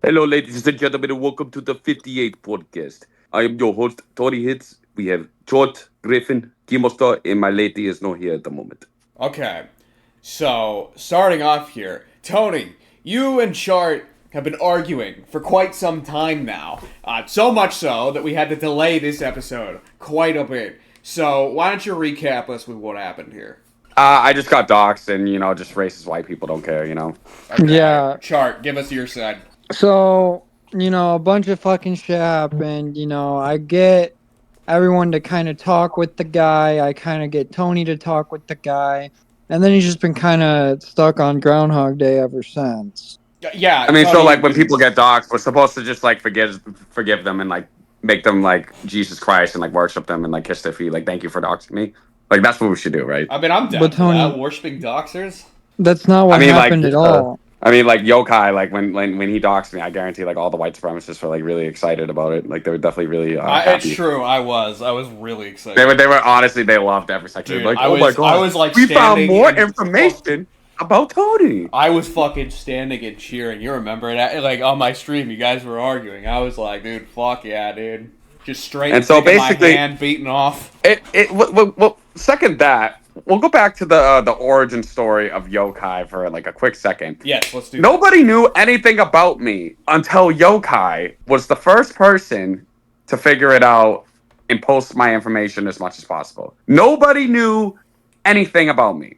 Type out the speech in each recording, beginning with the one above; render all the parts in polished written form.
Hello, ladies and gentlemen, and welcome to the 58th podcast. I am your host, Tony Hits. We have George, Griffin, Keemstar, and my lady is not here at the moment. Okay, so starting off here, Tony, you and Chart have been arguing for quite some time now. So much so that we had to delay this episode quite a bit. So why don't you recap us with what happened here? I just got doxxed, and, just racist white people don't care. Okay, Yeah. Chart, give us your side. So, a bunch of fucking shit happened. I get everyone to kind of talk with the guy. I kind of get Tony to talk with the guy. And then he's just been kind of stuck on Groundhog Day ever since. Yeah, I mean, so, Tony, like, when people get doxxed, we're supposed to just, like, forgive them and, like, make them, like, Jesus Christ and, like, worship them and, like, kiss their feet. Like, thank you for doxing me. Like, that's what we should do, right? I mean, I'm down But for that. Tony, Worshipping doxers? that's not what happened at all. Like Yokai, like when he doxed me, I guarantee like all the white supremacists were like really excited about it. Like they were definitely really It's happy. true. I was really excited. They were honestly they loved every second. Dude, Like, I oh was, my god, I was like we found standing more and- information about Tony. I was fucking standing and cheering. You remember it? Like on my stream, you guys were arguing. I was like, dude, fuck yeah, dude. Just straight And so basically, my hand beating off. Second that, we'll go back to the origin story of Yokai for like a quick second. Yes, let's do Nobody knew anything about me until Yokai was the first person to figure it out and post my information as much as possible. Nobody knew anything about me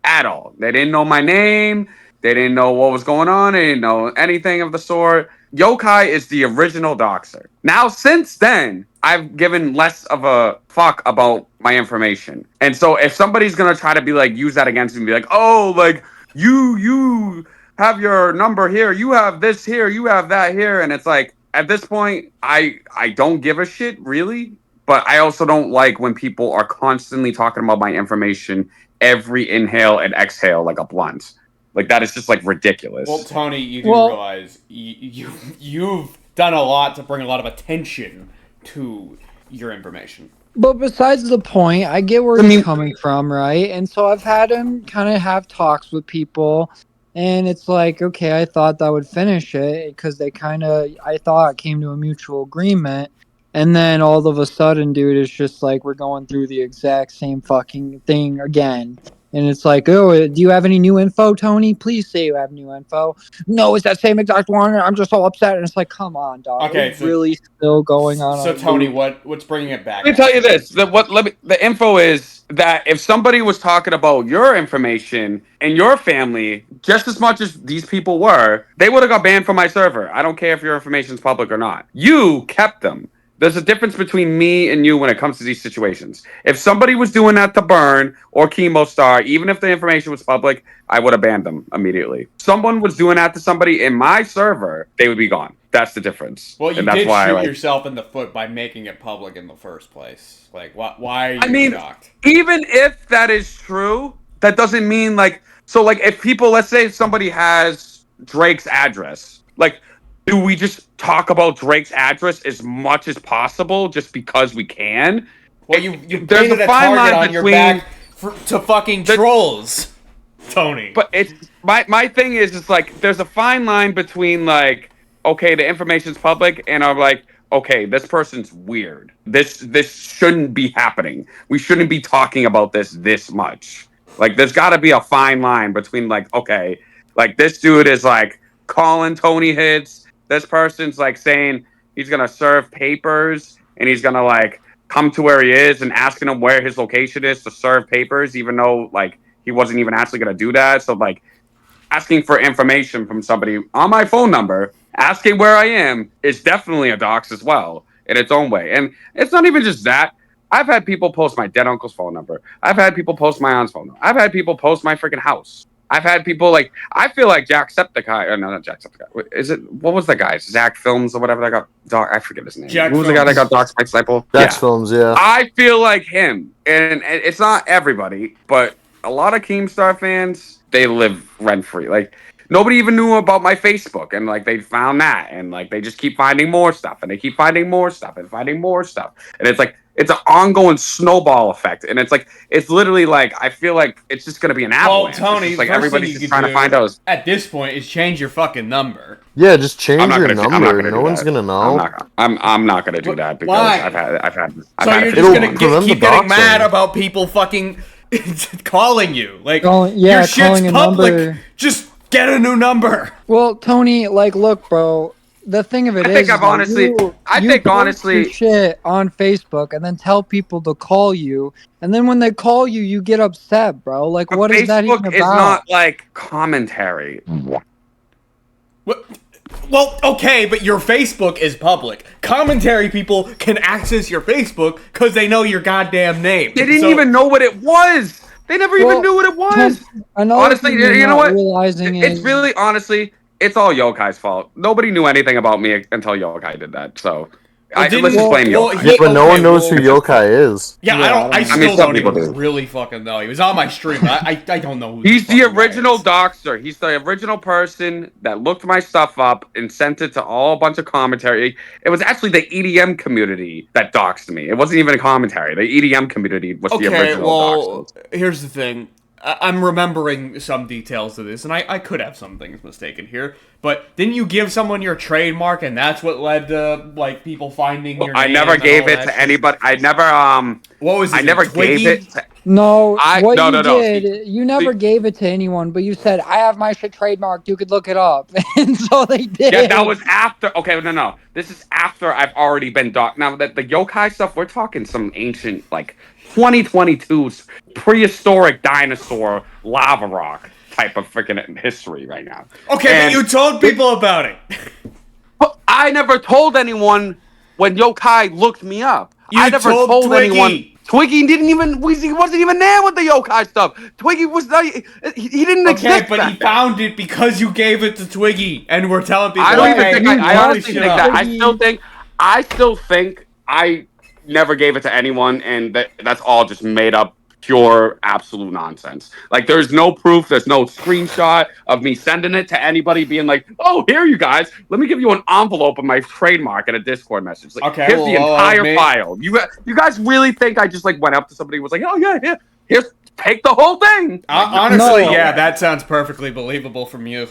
at all. They didn't know my name. They didn't know what was going on. They didn't know anything of the sort. Yokai is the original doxer. Now, since then, I've given less of a fuck about my information. And so if somebody's going to try to be like, use that against me and be like, oh, like, you have your number here. You have this here. You have that here. And it's like, at this point, I don't give a shit, really. But I also don't like when people are constantly talking about my information every inhale and exhale like a blunt. Like that is just like ridiculous. Well, Tony, you do realize you've done a lot to bring a lot of attention to your information. But besides the point, I get where he's coming from, right? And so I've had him kind of have talks with people. And it's like, okay, I thought that would finish it because I thought it came to a mutual agreement. And then all of a sudden, dude, it's just like we're going through the exact same fucking thing again. And it's like, oh, do you have any new info, Tony? Please say you have new info. No, it's that same exact one. I'm just all upset. And it's like, come on, dog. Okay, it's really still going on. So, Tony, what's bringing it back? Let me tell you this. The info is that if somebody was talking about your information and your family just as much as these people were, they would have got banned from my server. I don't care if your information is public or not. You kept them. There's a difference between me and you when it comes to these situations. If somebody was doing that to Burn or Keemstar, even if the information was public, I would have banned them immediately. Someone was doing that to somebody in my server, they would be gone. That's the difference. Well, you did shoot yourself in the foot by making it public in the first place. Like, why are you shocked? Even if that is true, that doesn't mean so if people, let's say if somebody has Drake's address, do we just talk about Drake's address as much as possible just because we can? Well, you painted a target on your back to fucking trolls, Tony. But it's my thing is it's like there's a fine line between okay, the information's public, and I'm like, okay, this person's weird. This shouldn't be happening. We shouldn't be talking about this much. Like, there's got to be a fine line between okay, this dude is calling Tony Hits. This person's saying he's gonna serve papers and he's gonna come to where he is and asking him where his location is to serve papers, even though he wasn't even actually gonna do that. So asking for information from somebody on my phone number, asking where I am, is definitely a dox as well in its own way. And it's not even just that. I've had people post my dead uncle's phone number. I've had people post my aunt's phone number. I've had people post my freaking house. I've had people I feel like Jacksepticeye. Oh, no, not Jacksepticeye. Is it? What was the guy? Zach Films or whatever that got. I forget his name. Who was the guy that got doxed by Sniper? Jack's Films, yeah. I feel like him, and it's not everybody, but a lot of Keemstar fans, they live rent free. Nobody even knew about my Facebook, and they found that, and they just keep finding more stuff, and they keep finding more stuff, and finding more stuff, and it's It's an ongoing snowball effect, and it's literally like I feel like it's just gonna be an avalanche. Well, Tony, it's just like the first everybody's thing you just could trying to find out. at this point is change your fucking number. Yeah, just change I'm not your gonna. number. I'm not gonna no do one's that. gonna know. I'm not gonna do that because Why? I've had. So you're it just for gonna months. prevent keep the getting doxing. mad about people fucking calling you. Like, Calling your shit's calling a public. number. Just get a new number. Well, Tony, like, look, bro. The thing of it I is, think I've that honestly- you think post honestly- your shit on Facebook and then tell people to call you, and then when they call you, you get upset, bro. Like, But what is that even Facebook about? is not like commentary. Well, okay, but your Facebook is public. Commentary people can access your Facebook because they know your goddamn name. They didn't So- even know what it was. They never Well, even knew what it was. Another Honestly, thing you're you know not what? realizing It's is, really honestly, it's all Yokai's fault. Nobody knew anything about me until Yokai did that. So let's didn't- just blame well, Yokai. Yeah, but no okay, one knows well- who Yokai is. Yeah, Yeah, I I still mean, some don't people even do. really fucking know. He was on my stream. I don't know who He's the fucking guy original is. doxer. He's the original person that looked my stuff up and sent it to all a bunch of commentary. It was actually the EDM community that doxed me. It wasn't even a commentary. The EDM community was the Okay, original well, doxers. here's the thing. I'm remembering some details of this, and I could have some things mistaken here. But didn't you give someone your trademark, and that's what led to like people finding your I name never and gave all it that to shit? anybody. I never What was it? I never Twiggy? gave it to no, what no, you no, no. did, you never see- gave it to anyone, but you said, I have my shit trademarked, you could look it up. And so they did. Yeah, that was after. Okay, no. This is after I've already been docked. Now, the yokai stuff, we're talking some ancient, like, 2022's prehistoric dinosaur lava rock type of freaking history right now. Okay, And but you told people about it. but I never told anyone when yokai looked me up. You I never told Twiggy. anyone. Twiggy didn't even. He wasn't even there with the yokai stuff. Twiggy was not. He didn't Okay, exist. but back he then. found it because you gave it to Twiggy, and we're telling people. I don't hey, even think. I holy honestly shit think up. that. I still think I never gave it to anyone, and that's all just made up, pure, absolute nonsense. Like, there's no proof. There's no screenshot of me sending it to anybody, being like, "Oh, here, you guys. Let me give you an envelope of my trademark and a Discord message." Like, Okay, here's the well, entire file. You guys really think I just like went up to somebody and was like, "Oh yeah, here's take the whole thing"? Honestly, No. yeah, that sounds perfectly believable from you.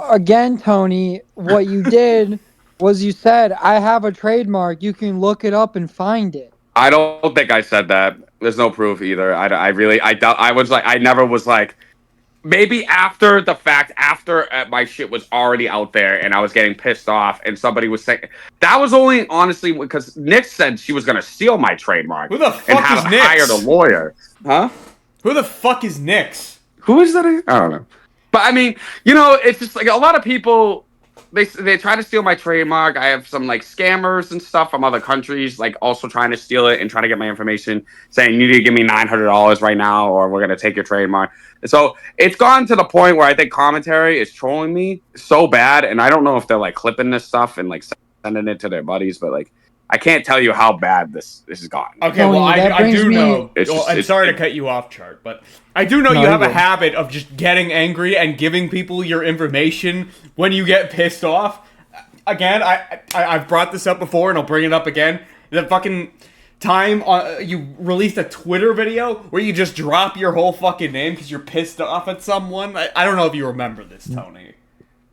Again, Tony, what you did was you said, I have a trademark, you can look it up and find it. I don't think I said that. There's no proof either. I doubt. I was like, I never was like. Maybe after the fact, after my shit was already out there and I was getting pissed off, and somebody was saying that was only honestly because Nick said she was gonna steal my trademark. Who the and fuck have is Nix? hired a lawyer? Huh? Who the fuck is Nix? Who is that? I don't know. But I mean, it's just like a lot of people. They try to steal my trademark. I have some like scammers and stuff from other countries, like also trying to steal it and trying to get my information, saying you need to give me $900 right now, or we're gonna take your trademark. And so it's gone to the point where I think commentary is trolling me so bad, and I don't know if they're like clipping this stuff and like sending it to their buddies, but like I can't tell you how bad this has gotten. Okay, Tony, well, that I brings do me- know. It's Well, just- I'm it's- sorry to cut you off, Chart, but I do know No, you have a you're good. habit of just getting angry and giving people your information when you get pissed off. Again, I've brought this up before, and I'll bring it up again. The fucking time you released a Twitter video where you just drop your whole fucking name because you're pissed off at someone. I don't know if you remember this, Tony.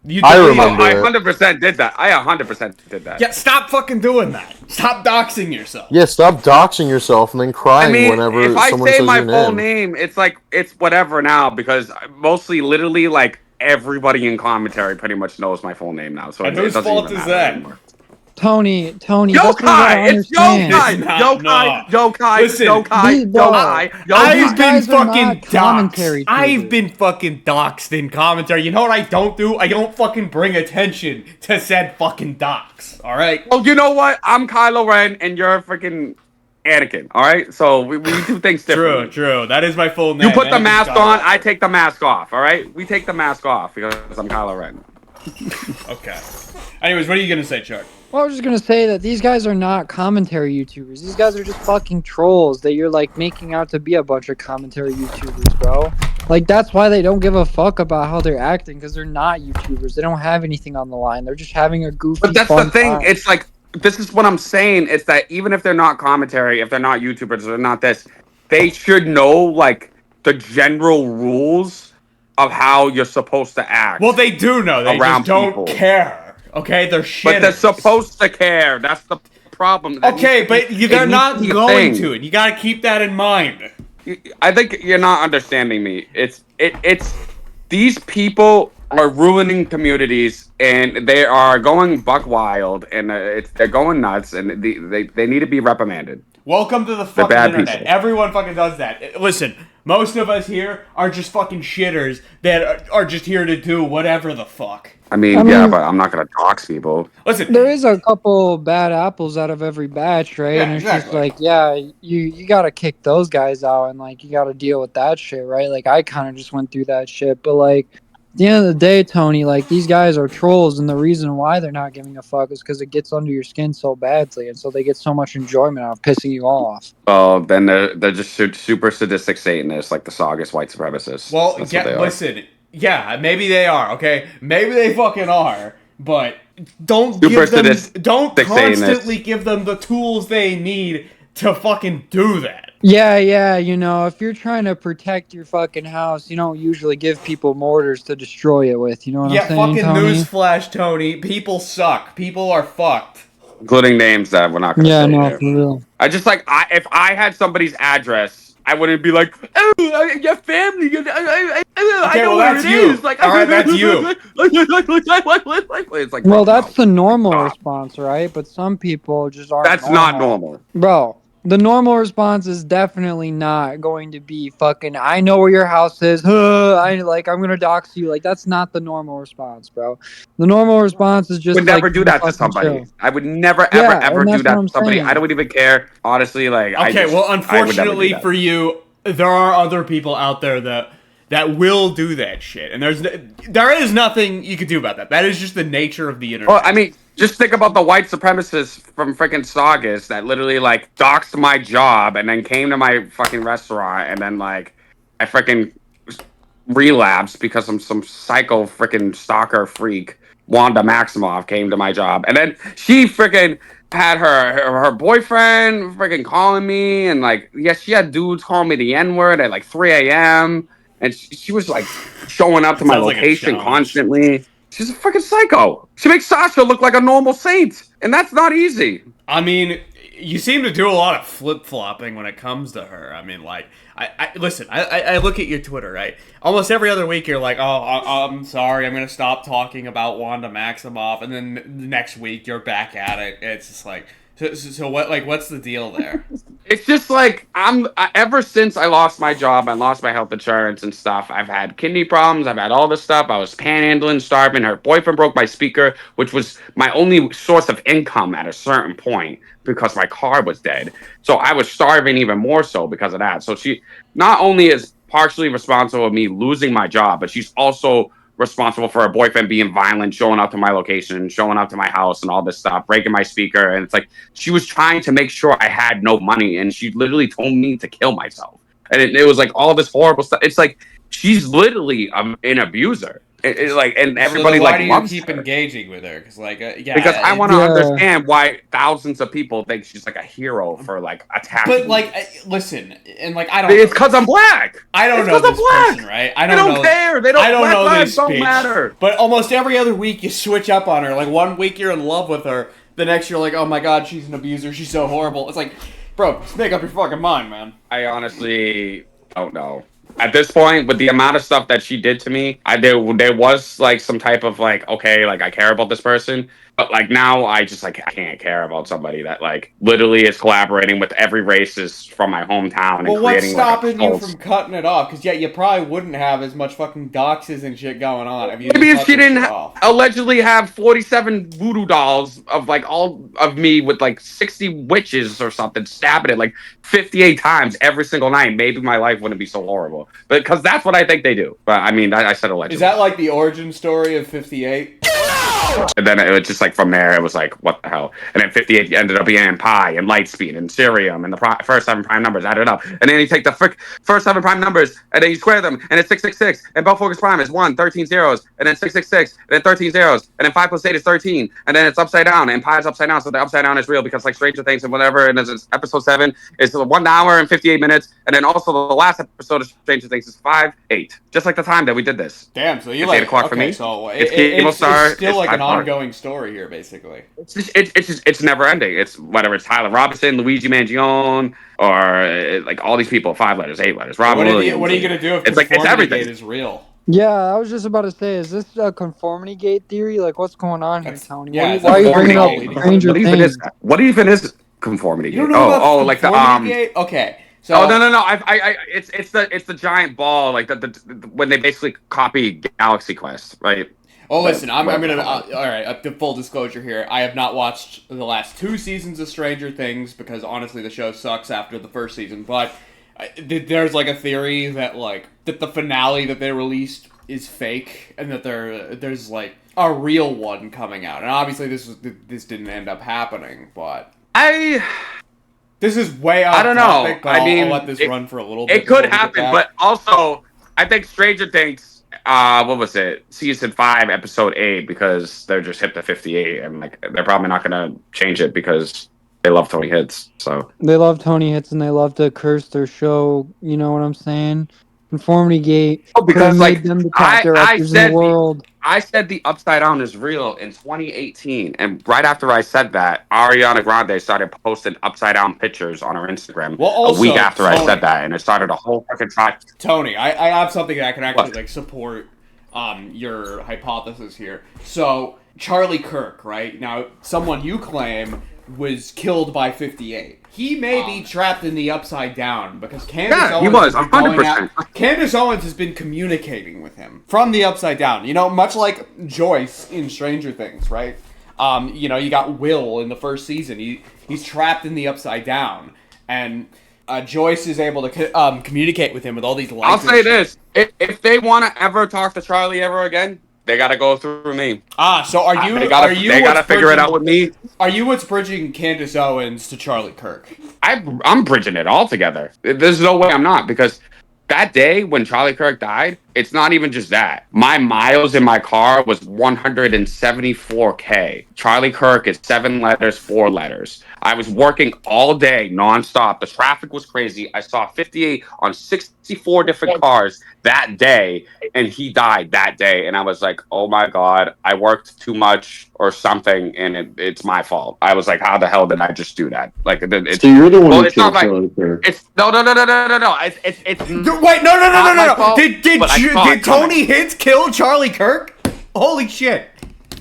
You I deleted- remember. I 100% did that. I 100% did that. Yeah, stop fucking doing that. Stop doxing yourself. Yeah, stop doxing yourself and then I crying mean, whenever if I someone say says my your full name. name, it's like it's whatever now because mostly, literally, like everybody in commentary pretty much knows my full name now. So And it whose doesn't fault even is matter that? anymore. Tony, that's what you gotta Yokai! It's understand. Yokai! It's not, Yokai! no. Yokai! Listen, Yokai! these- bro, Yokai! I've Yokai! been guys are fucking not commentary doxxed. I've tutors. been fucking doxxed in commentary. You know what I don't do? I don't fucking bring attention to said fucking dox. All right. Well, you know what? I'm Kylo Ren and you're freaking Anakin. All right, so we do things differently. True. That is my full name. You put the Anakin mask Skywalker. on, I take the mask off. All right, we take the mask off because I'm Kylo Ren. Okay. Anyways, what are you gonna say, Chuck? Well, I was just gonna say that these guys are not commentary YouTubers. These guys are just fucking trolls that you're like making out to be a bunch of commentary YouTubers, bro. Like that's why they don't give a fuck about how they're acting because they're not YouTubers. They don't have anything on the line. They're just having a goofy. But that's fun the thing. time. It's like this is what I'm saying. It's that even if they're not commentary, if they're not YouTubers, they're not this, they should know like the general rules of how you're supposed to act. Well, they do know. They just around don't people. care. Okay, they're shitters. But they're supposed to care. That's the problem. Okay, but they're not going to, and you gotta keep that in mind. I think you're not understanding me. It's these people are ruining communities, and they are going buck wild, and they're going nuts, and they need to be reprimanded. Welcome to the fucking internet. People. Everyone fucking does that. Listen, most of us here are just fucking shitters that are just here to do whatever the fuck. I mean, yeah, but I'm not gonna dox people. Listen, there is a couple bad apples out of every batch, right? Yeah, and it's exactly. just like, yeah, you gotta kick those guys out, and like you gotta deal with that shit, right? Like I kind of just went through that shit, but like at the end of the day, Tony, like these guys are trolls, and the reason why they're not giving a fuck is because it gets under your skin so badly, and so they get so much enjoyment out of pissing you off. Oh, then they're just super sadistic Satanists, like the Saugus white supremacists. Well, listen, yeah, maybe they are. Okay, maybe they fucking are, but don't constantly give them the tools they need to fucking do that. Yeah, you know, if you're trying to protect your fucking house, you don't usually give people mortars to destroy it with, you know what I'm saying, fucking Tony? Newsflash, Tony. People suck. People are fucked. Including names that we're not gonna say. No, for real. I just like, if I had somebody's address, I wouldn't be like, oh, your family, I know where it is. Like, all right, that's you. It's like, well, that's the normal response, right? But some people just aren't. That's not normal, bro. The normal response is definitely not going to be fucking, I know where your house is. I'm gonna dox you. Like, that's not the normal response, bro. The normal response is just I would never do that to somebody. Chill. I would never, ever do that to somebody. Saying. I don't even care. Honestly, like, unfortunately for you, there are other people out there that will do that shit. And there is nothing you can do about that. That is just the nature of the internet. Well, I mean, just think about the white supremacists from freaking Saugus that literally, like, doxed my job and then came to my fucking restaurant and then, like, I freaking relapsed because some psycho freaking stalker freak, Wanda Maximoff, came to my job. And then she freaking had her boyfriend freaking calling me and, like, yeah, she had dudes calling me the N-word at, like, 3 a.m. And she was, like, showing up to my location constantly. She's a freaking psycho. She makes Sasha look like a normal saint, and that's not easy. I mean, you seem to do a lot of flip-flopping when it comes to her. I mean, like, listen, I look at your Twitter, right? Almost every other week you're like, oh, I'm sorry, I'm going to stop talking about Wanda Maximoff, and then the next week you're back at it. It's just like, so what? Like, what's the deal there? It's just like ever since I lost my job, I lost my health insurance and stuff. I've had kidney problems. I've had all this stuff. I was panhandling, starving. Her boyfriend broke my speaker, which was my only source of income at a certain point because my car was dead. So I was starving even more so because of that. So she not only is partially responsible for me losing my job, but she's also responsible for her boyfriend being violent, showing up to my location, showing up to my house and all this stuff, breaking my speaker. And it's like, she was trying to make sure I had no money. And she literally told me to kill myself. And it was like all this horrible stuff. It's like, she's literally an abuser. It's like, and everybody so like, why do you keep engaging with her? Because like, because I want to understand why thousands of people think she's like a hero for like attacking. But like, listen, and like, I don't. It's because I'm black. I don't know this person, right? I don't care. They don't. I don't know this don't speech. matter. But almost every other week you switch up on her. Like one week you're in love with her, the next you're like, oh my god, she's an abuser. She's so horrible. It's like, bro, just make up your fucking mind, man. I honestly don't know. At this point, with the amount of stuff that she did to me, there was like some type of like, okay, like I care about this person, but like now I just like I can't care about somebody that like literally is collaborating with every racist from my hometown. Well, and what's creating stopping like, you from cutting it off? Because you probably wouldn't have as much fucking doxes and shit going on if you maybe if she didn't allegedly have 47 voodoo dolls of like all of me with like 60 witches or something stabbing it like 58 times every single night, maybe my life wouldn't be so horrible. But because that's what I think they do. But I mean, I said allegedly. Is that like the origin story of 58? And then it was just like from there, it was like, what the hell? And then 58 ended up being pi and light speed and cerium and the first 7 prime numbers added up. And then you take the first 7 prime numbers and then you square them and it's 666. And Bell Focus Prime is 1, 13 zeros, and then 666, and then 13 zeros, and then 5 plus 8 is 13. And then it's upside down and pi is upside down. So the upside down is real because like Stranger Things and whatever. And it's episode 7 is 1 hour and 58 minutes. And then also the last episode of Stranger Things is 5/8. Just like the time that we did this. Damn, so you It's like 8 o'clock for okay, me. so It's it's Keemstar, still it's like an 5 part. ongoing story here, basically. It's never ending. It's whether it's Tyler Robinson, Luigi Mangione, or like all these people, 5 letters, 8 letters. Robin Williams. What are you gonna do if it's conformity everything. gate is real? Yeah, I was just about to say, is this a conformity gate theory? Like, what's going on here, That's- Tony? yeah, Why are you bringing up conformity gate. Stranger What even Things? is that? What even is conformity You gate? don't know about like the conformity gate? Okay. So Oh no! It's the giant ball, like the when they basically copy Galaxy Quest, right? Oh, listen, I'm gonna. All right, the full disclosure here. I have not watched the last 2 seasons of Stranger Things because honestly, the show sucks after the first season. But there's like a theory that the finale that they released is fake, and that there's like a real one coming out. And obviously, this didn't end up happening. But this is way off. I don't know. Topic, but I mean, I'll let this run for a little bit. It could before we get happen, back. but also I think Stranger Things. What was it? Season 5, episode 8, because they're just hip to 58, and like they're probably not gonna change it because they love Tony Hits. So They love Tony Hits and they love to curse their show. You know what I'm saying? Conformity Gate. because made like them the top directors in the world. I said the Upside Down is real in 2018, and right after I said that, Ariana Grande started posting upside down pictures on her Instagram Well, also, a week after I Tony- said that, and it started a whole fucking track. Tony, I have something that can actually What? support your hypothesis here. So Charlie Kirk, right? Now, someone you claim was killed by 58. He may be trapped in the Upside Down because Candace Owens he was, has been going 100%. out- Candace Owens has been communicating with him from the Upside Down. You know, much like Joyce in Stranger Things, right? You know, you got Will in the first season. He's trapped in the Upside Down, and Joyce is able to communicate with him with all these lights. I'll and say shit. this: if they want to ever talk to Charlie ever again, they got to go through me. So are you? They gotta figure it out with me. Are you what's bridging Candace Owens to Charlie Kirk? I'm bridging it all together. There's no way I'm not, because that day when Charlie Kirk died, it's not even just that. My miles in my car was 174K. Charlie Kirk is 7 letters, 4 letters. I was working all day nonstop. The traffic was crazy. I saw 58 on 64 different cars that day, and he died that day. And I was like, oh my God, I worked too much or something, and it's my fault. I was like, how the hell did I just do that? Like, it's, So you're the one who it's not killed like Charlie Kirk. it's no. It's Wait, no! Not my fault, Did but I saw it Tony Hintz kill Charlie Kirk? Holy shit!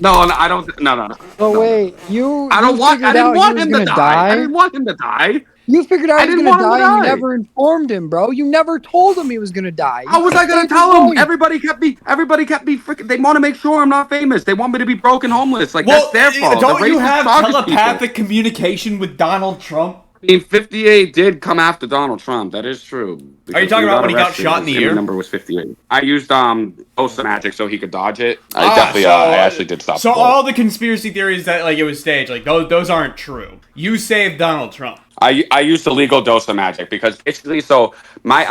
no. I don't. No. But wait, you I don't want. I figured out didn't want he was him to gonna die. I didn't want him to die. You figured out I he was didn't gonna want him to die. You die. never informed him, bro. You never told him he was gonna die. How was I gonna Kept tell him? going. Everybody kept me freaking. They want to make sure I'm not famous. They want me to be broke and homeless. Like that's their fault. Don't The you racist have Saugus telepathic communication with Donald Trump? I mean, 58 did come after Donald Trump. That is true. Are you talking about when he got arrested, shot in the his ear? number was 58. I used Osa magic so he could dodge it. I actually did stop. So the bullet. all the conspiracy theories that it was staged, those aren't true. You saved Donald Trump. I used the legal dose of magic because basically, so my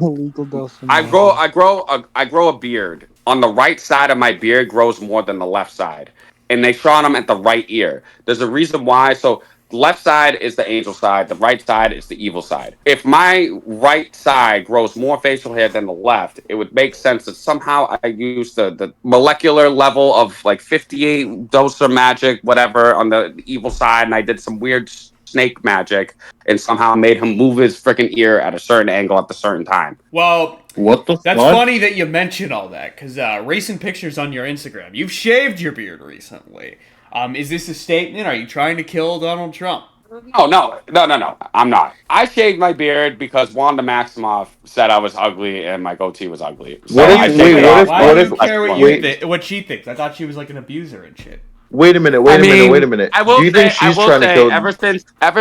Illegal dose of I marijuana. grow a beard. On the right side of my beard grows more than the left side, and they shot him at the right ear. There's a reason why. So the left side is the angel side. The right side is the evil side. If my right side grows more facial hair than the left, it would make sense that somehow I used the molecular level of like 58 dose of magic, whatever, on the evil side, and I did some weird snake magic and somehow made him move his freaking ear at a certain angle at a certain time. Well, What the that's fuck? funny that you mention all that, because recent pictures on your Instagram, you've shaved your beard recently. Is this a statement? Are you trying to kill Donald Trump? No. I'm not. I shaved my beard because Wanda Maximoff said I was ugly and my goatee was ugly. So What if- I shaved wait, it what off. if- Why what do if- you care wait. what she thinks? I thought she was like an abuser and shit. Wait a minute. I Do you think she's trying to kill? ever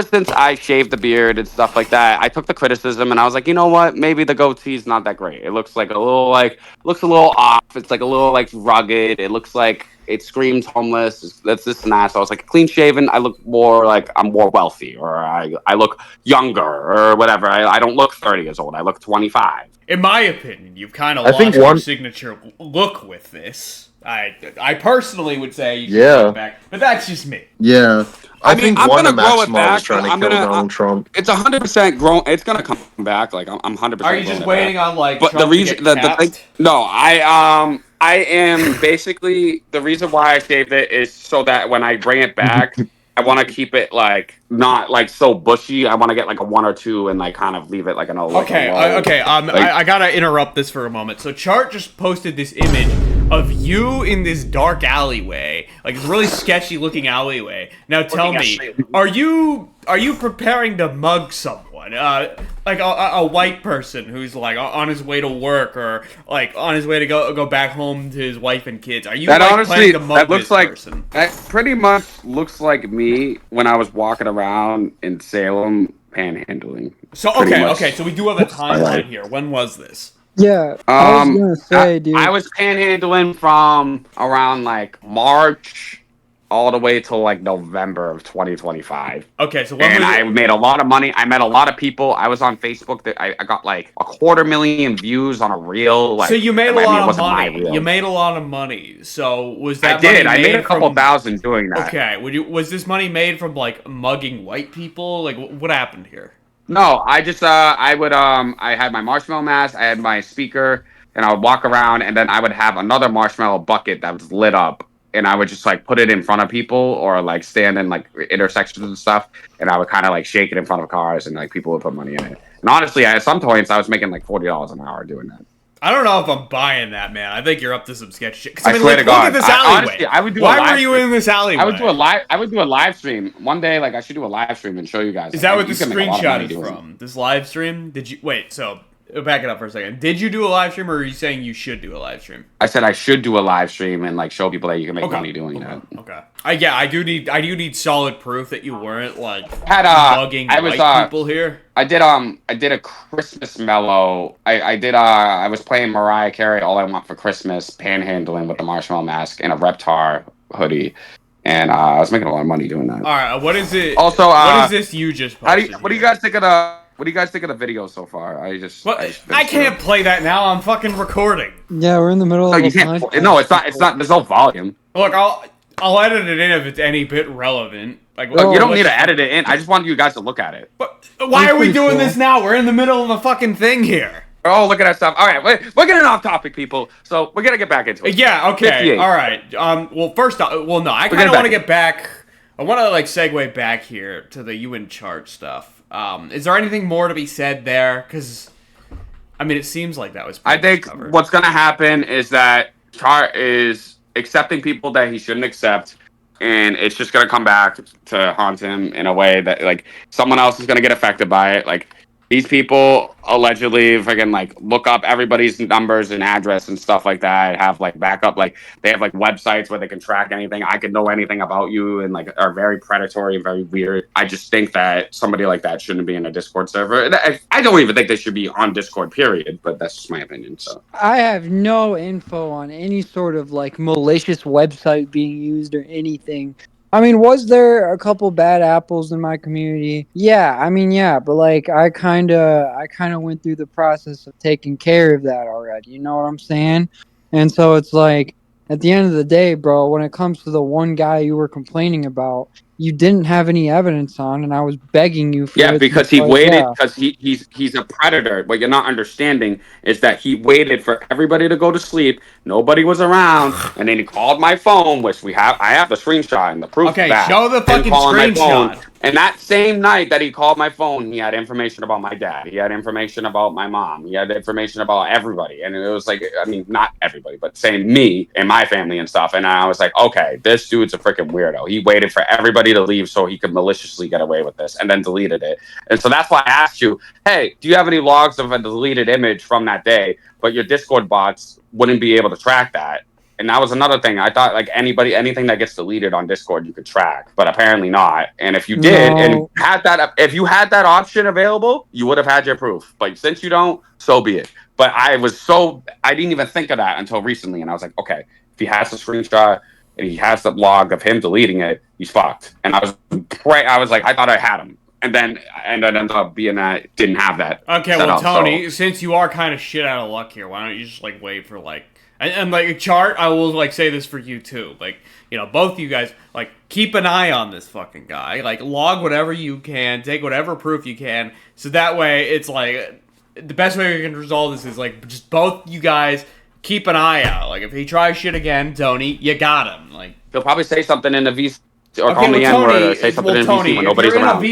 since I shaved the beard and stuff like that, I took the criticism and I was like, you know what? Maybe the goatee's not that great. It looks like looks a little off. It's like a little like rugged. It looks like it screams homeless. That's this and that. So I was like, clean shaven. I look more like I'm more wealthy, or I look younger, or whatever. I don't look 30 years old. I look 25. In my opinion, you've kind of I think lost your one- signature look with this. I personally would say you should Yeah. come back, but that's just me. Yeah. I mean, think I'm Wanda gonna grow it Maximoff back. was trying to I'm kill gonna- Donald Trump. It's 100% grown. It's gonna come back. Like I'm 100%. Are you just waiting on like But Trump the reason to get the thing, capped? no, I am basically the reason why I shaved it is so that when I bring it back, I want to keep it like not like so bushy. I want to get like a 1 or 2 and like kind of leave it like an Okay, okay. I gotta interrupt this for a moment. So Chart just posted this image of you in this dark alleyway, like it's a really sketchy looking alleyway. Now tell me, are you preparing to mug someone? Like a white person who's like on his way to work or like on his way to go back home to his wife and kids? Are you that like honestly planning to mug that looks this like person? that pretty much looks like me when I was walking around in Salem panhandling. So pretty much. okay. So we do have a timeline here. When was this? Yeah, I was gonna say, dude. I was panhandling from around like March all the way till like November of 2025. Okay, so when And was I it? made a lot of money. I met a lot of people. I was on Facebook. That I got like 250,000 views on a reel. Like, So you made a I mean, it lot of wasn't my money. reel. You made a lot of money. So was I that did. money I made a couple from... thousand doing that. Okay, was this money made from like mugging white people? Like what happened here? No, I just I had my marshmallow mask, I had my speaker, and I would walk around, and then I would have another marshmallow bucket that was lit up, and I would just like put it in front of people or like stand in like intersections and stuff, and I would kind of like shake it in front of cars, and like people would put money in it. And honestly, at some points, I was making like $40 an hour doing that. I don't know if I'm buying that, man. I think you're up to some sketch shit. 'Cause, I swear to look God. at this alleyway. Honestly, I would do a Why live were you stream. in this alleyway? I would do a live stream one day. Like I should do a live stream and show you guys. Is that like, what the you can make a lot of screenshot money is doing it. from? This live stream? Did you wait? So back it up for a second. Did you do a live stream, or are you saying you should do a live stream? I said I should do a live stream and like show people that you can make money doing that. Okay. Yeah, I do need solid proof that you weren't like Had bugging I was white people here. I did a Christmas mellow. I was playing Mariah Carey All I Want for Christmas, panhandling with the marshmallow mask and a Reptar hoodie, and I was making a lot of money doing that. All right, what is it? Also, what is this you just posted? what do you guys think of the video so far? I can't play that now. I'm fucking recording. Yeah, we're in the middle No, of you a can't. podcast. No, it's not. There's no volume. Look, I'll edit it in if it's any bit relevant. Like, Oh, You don't need to edit it in. I just wanted you guys to look at it. But why are we pretty doing cool. this now? We're in the middle of a fucking thing here. Oh, look at that stuff. All right, we're getting off topic, people. So we're gonna get back into it. Yeah. Okay. 58. All right. Well, first off, no, I kind of want to get back. I want to like segue back here to the you in charge stuff. Is there anything more to be said there? Because, I mean, it seems like that was. I think covered. what's gonna happen is that Chart is accepting people that he shouldn't accept, and it's just gonna come back to haunt him in a way that like someone else is gonna get affected by it. Like these people allegedly freaking like look up everybody's numbers and address and stuff like that. Have like backup, like they have like websites where they can track anything. I could know anything about you, and like are very predatory and very weird. I just think that somebody like that shouldn't be in a Discord server. I don't even think they should be on Discord, period. But that's just my opinion. So I have no info on any sort of like malicious website being used or anything. I mean, was there a couple bad apples in my community? Yeah, I mean, yeah, but like I kind of went through the process of taking care of that already. You know what I'm saying? And so it's like at the end of the day, bro, when it comes to the one guy you were complaining about, you didn't have any evidence on, and I was begging you for it. because he waited because he's a predator. What you're not understanding is that he waited for everybody to go to sleep. Nobody was around, and then he called my phone, which I have the screenshot and the proof. Okay, back, show the fucking screenshot. And that same night that he called my phone, he had information about my dad. He had information about my mom. He had information about everybody. And it was like, I mean, not everybody, but saying me and my family and stuff. And I was like, okay, this dude's a freaking weirdo. He waited for everybody to leave so he could maliciously get away with this and then deleted it. And so that's why I asked you, hey, do you have any logs of a deleted image from that day? But your Discord bots wouldn't be able to track that. And that was another thing. I thought like anything that gets deleted on Discord, you could track, but apparently not. And if you did, and if you had that option available, you would have had your proof. But since you don't, so be it. But I didn't even think of that until recently, and I was like, okay, if he has the screenshot and he has the log of him deleting it, he's fucked. And I was like, I thought I had him. And then it ended up being that didn't have that. Okay, well, Tony, since you are kind of shit out of luck here, why don't you just like wait for like, and like Chart, I will like say this for you too, like, you know, both of you guys, like, keep an eye on this fucking guy, like, log whatever you can, take whatever proof you can, so that way it's like the best way we can resolve this is like just both you guys keep an eye out. Like, if he tries shit again, Tony, you got him. Like, he'll probably say something in the VC or call me N-word or say something in VC when nobody's around. If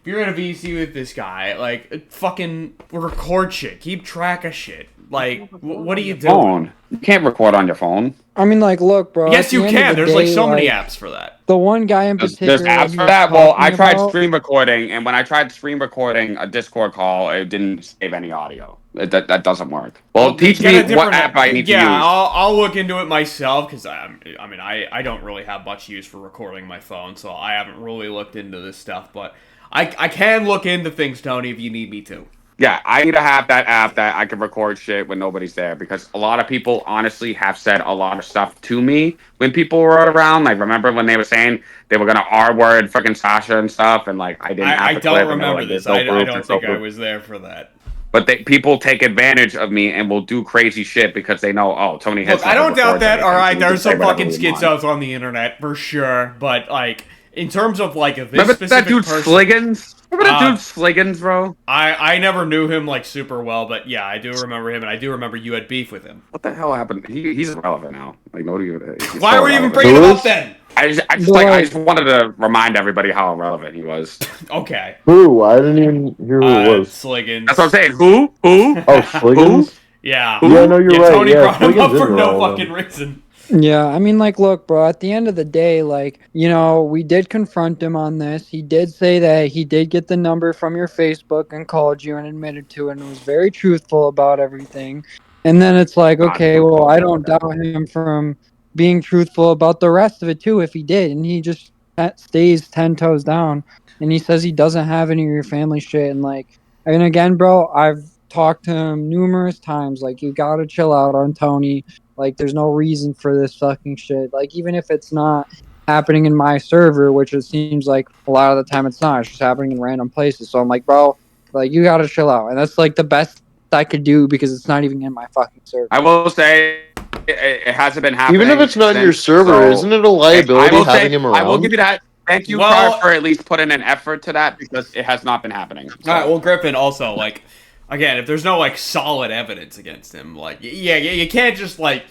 you're in a VC with this guy, like, fucking record shit. Keep track of shit. Like, what are you doing? Phone. You can't record on your phone. I mean, like, look, bro. Yes, you can. There's like so many apps for that. The one guy in particular. There's apps for that. Well, I tried screen recording, and when I tried screen recording a Discord call, it didn't save any audio. That doesn't work. Well, teach me what app I need to use. Yeah, I'll look into it myself because I don't really have much use for recording my phone, so I haven't really looked into this stuff. But I can look into things, Tony, if you need me to. Yeah, I need to have that app that I can record shit when nobody's there, because a lot of people honestly have said a lot of stuff to me when people were around. Like, remember when they were saying they were gonna R-word freaking Sasha and stuff, and like I didn't have I the don't clip, remember like, this. no I proof, don't think I was there for that. But people take advantage of me and will do crazy shit because they know, oh, Tony has. Look, I don't doubt that. All right, there's some fucking schizos on the internet for sure, but like in terms of like this remember specific that dude person, Sliggins? Remember that dude Sliggins, bro? I never knew him like super well, but yeah, I do remember him, and I do remember you had beef with him. What the hell happened? He's irrelevant now. Like, nobody. Why were you even bringing him up then? I just wanted to remind everybody how irrelevant he was. Okay. Who? I didn't even hear who it was. Sliggins. That's what I'm saying. Who? Oh, Sliggins? Who? Yeah. Yeah, no, you're right. Tony yeah, brought him up Sliggins for no irrelevant. fucking reason. Yeah, I mean, like, look, bro, at the end of the day, like, you know, we did confront him on this. He did say that he did get the number from your Facebook and called you and admitted to it and was very truthful about everything. And then it's like, okay, well, I don't doubt him from being truthful about the rest of it, too, if he did. And he just stays 10 toes down. And he says he doesn't have any of your family shit. And, like, and again, bro, I've talked to him numerous times. Like, you gotta chill out on Tony. Like, there's no reason for this fucking shit. Like, even if it's not happening in my server, which it seems like a lot of the time it's not. It's just happening in random places. So I'm like, bro, like, you gotta chill out. And that's, like, the best I could do because it's not even in my fucking server. I will say it hasn't been happening. Even if it's not in your server, isn't it a liability having him around? I will give you that. Thank you, Carl, for at least putting an effort to that, because it has not been happening. So. All right, well, Griffin, also, like, again, if there's no, like, solid evidence against him, like, yeah, you can't just, like,